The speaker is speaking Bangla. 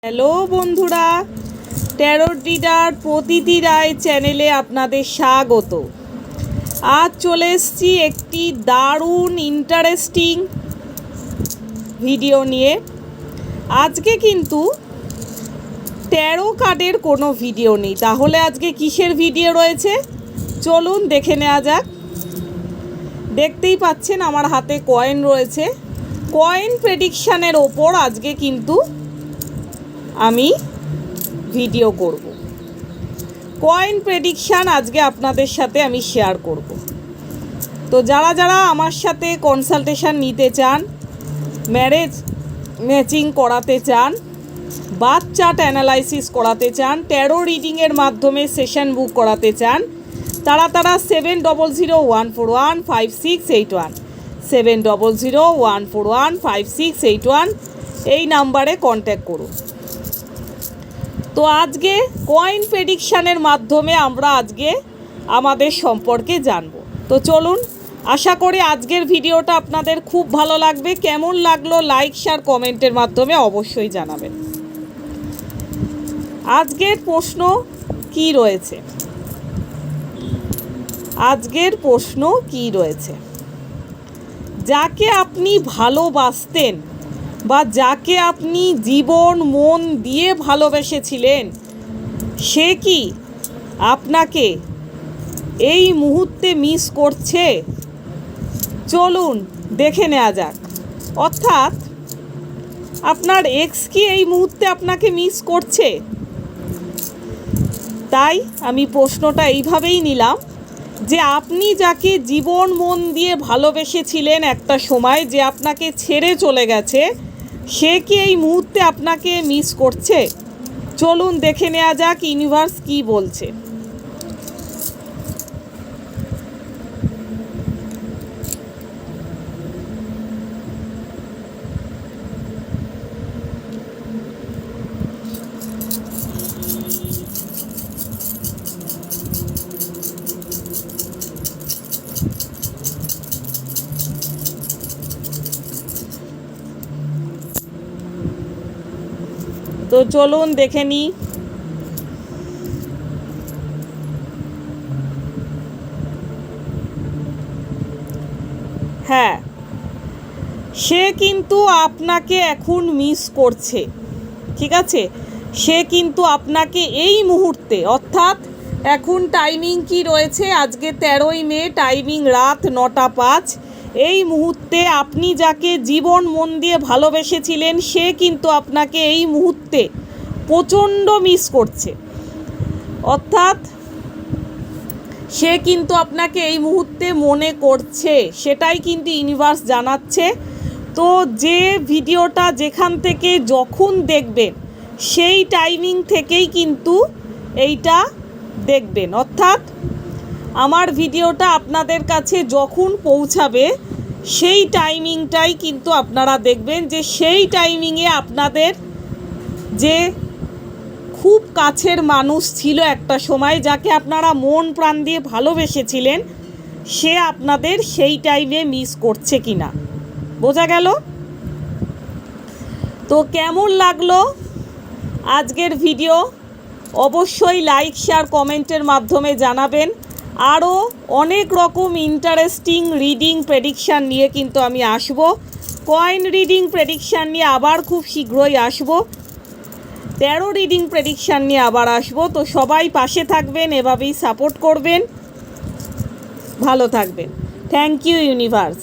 হ্যালো বন্ধুরা, ট্যারো রিডার প্রতীতি রায় চ্যানেলে আপনাদের স্বাগত। আজ চলে এসেছি একটি দারুণ ইন্টারেস্টিং ভিডিও নিয়ে। আজকে কিন্তু ট্যারো কার্ডের কোনো ভিডিও নেই, তাহলে আজকে কিসের ভিডিও রয়েছে চলুন দেখে নেওয়া যাক। দেখতেই পাচ্ছেন আমার হাতে কয়েন রয়েছে। কয়েন প্রেডিকশানের ওপর আজকে কিন্তু আমি ভিডিও করব। কয়েন প্রেডিকশান আজকে আপনাদের সাথে আমি শেয়ার করব। তো যারা যারা আমার সাথে কনসালটেশন নিতে চান, ম্যারেজ ম্যাচিং করাতে চান, বার্থ চার্ট অ্যানালাইসিস করাতে চান, ট্যারো রিডিংয়ের মাধ্যমে সেশন বুক করাতে চান, তারা 7001415681 7001415681 এই নাম্বারে কন্ট্যাক্ট করুন। তো আজকে কয়েন প্রেডিকশানের মাধ্যমে আমরা আজকে আমাদের সম্পর্কে জানব। তো চলুন, আশা করি আজকের ভিডিওটা আপনাদের খুব ভালো লাগবে। কেমন লাগলো লাইক শেয়ার কমেন্টের মাধ্যমে অবশ্যই জানাবেন। আজকের প্রশ্ন কি রয়েছে? আজকের প্রশ্ন কি রয়েছে? যাকে আপনি ভালোবাসতেন বা যাকে আপনি জীবন মন দিয়ে ভালোবেসেছিলেন, সে কি আপনাকে এই মুহূর্তে মিস করছে? চলুন দেখে নেওয়া যাক। অর্থাৎ আপনার এক্স কি এই মুহূর্তে আপনাকে মিস করছে? তাই আমি প্রশ্নটা এইভাবেই নিলাম যে আপনি যাকে জীবন মন দিয়ে ভালোবেসেছিলেন একটা সময়, যে আপনাকে ছেড়ে চলে গেছে, সে কি এই মুহূর্তে আপনাকে মিস করছে? চলুন দেখে নেওয়া যাক ইউনিভার্স কি বলছে। তো চলুন দেখে নিই। হ্যাঁ, সে কিন্তু আপনাকে এখন মিস করছে। ঠিক আছে, সে কিন্তু আপনাকে এই মুহূর্তে, অর্থাৎ এখন টাইমিং কি রয়েছে, আজকে 13ই মে, টাইমিং রাত 9টা 5। এই মুহূর্তে আপনি যাকে জীবন মন দিয়ে ভালোবেসেছিলেন, সে কিন্তু আপনাকে এই মুহূর্তে প্রচণ্ড মিস করছে। অর্থাৎ সে কিন্তু আপনাকে এই মুহূর্তে মনে করছে, সেটাই কিন্তু ইউনিভার্স জানাচ্ছে। তো যে ভিডিওটা যেখান থেকে যখন দেখবেন সেই টাইমিং থেকেই কিন্তু এইটা দেখবেন। অর্থাৎ আমার ভিডিওটা আপনাদের কাছে যখন পৌঁছাবে সেই টাইমিংটাই কিন্তু আপনারা দেখবেন, যে সেই টাইমিংয়ে আপনাদের যে খুব কাছের মানুষ ছিল একটা সময়, যাকে আপনারা মন প্রাণ দিয়ে ভালোবেসেছিলেন, সে আপনাদের সেই টাইমে মিস করছে কি না। বোঝা গেল? তো কেমন লাগলো আজকের ভিডিও অবশ্যই লাইক শেয়ার কমেন্টের মাধ্যমে জানাবেন। আরও অনেক রকম ইন্টারেস্টিং রিডিং প্রেডিকশান নিয়ে কিন্তু আমি আসব। কয়েন রিডিং প্রেডিকশান নিয়ে আবার খুব শীঘ্রই আসব। ট্যারো রিডিং প্রেডিকশান নিয়ে আবার আসব। তো সবাই পাশে থাকবেন, এভাবেই সাপোর্ট করবেন, ভালো থাকবেন। Thank you universe.